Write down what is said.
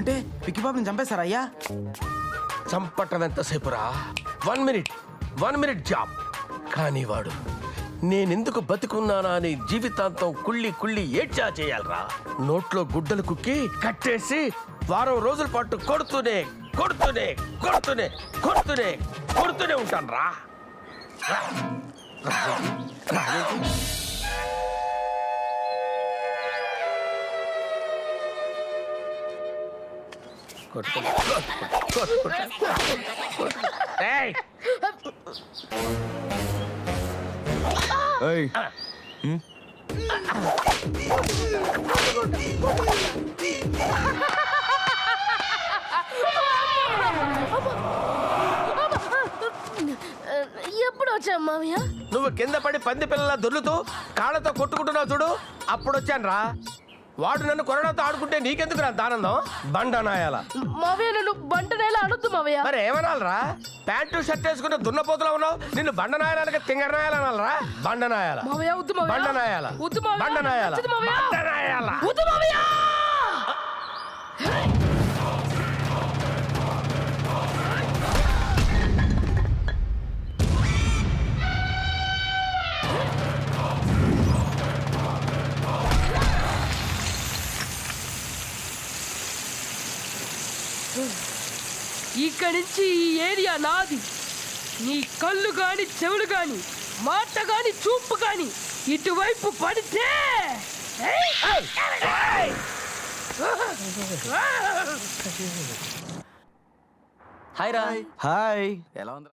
అంటే పిక్కిబాబుని చంపేశారా అయ్యా? చంపటం ఎంతసేపురా? 1 మినిట్ జాబ్. కానీ వాడు నేనెందుకు బతికున్నానా అని జీవితాంతం కుళ్ళి ఏడ్చా చేయాలరా. నోట్లో గుడ్డలు కుక్కి కట్టేసి వారం రోజుల పాటు కొడుతూనే ఉంటాను రా. ఎప్పుడు వచ్చా మామయ్య? నువ్వు కింద పడి పంది పిల్లల దొర్లుతూ కాళ్ళతో కొట్టుకుంటున్నావు చూడు, అప్పుడు వచ్చాను రా. వాడు నన్ను కొరడాతో ఆడుకుంటే నీకెందుకు రా ఆనందం? బండనాయాల మావయ్య, నన్ను బంటనేలా అనొద్దు మావయ్య. మరి ఏమనాలరా? ప్యాంటు షర్ట్ వేసుకుంటే దున్నపోతులా ఉన్నావు. నిన్ను బండనాయాలకి తింగరనాయాల అనాలరా? బండనాయాల మావయ్య వద్దు మావయ్య. బండనాయాల వద్దు మావయ్య. బండనాయాల వద్దు మావయ్య. బండనాయాల. వద్దు మావయ్య. ఇక్కడి నుంచి ఈ ఏరియా నాది. నీ కళ్ళు గాని చెవులు గాని మాట గాని చూపు గాని ఇటువైపు పడితే హాయ్ రా. హాయ్, ఎలా ఉంది?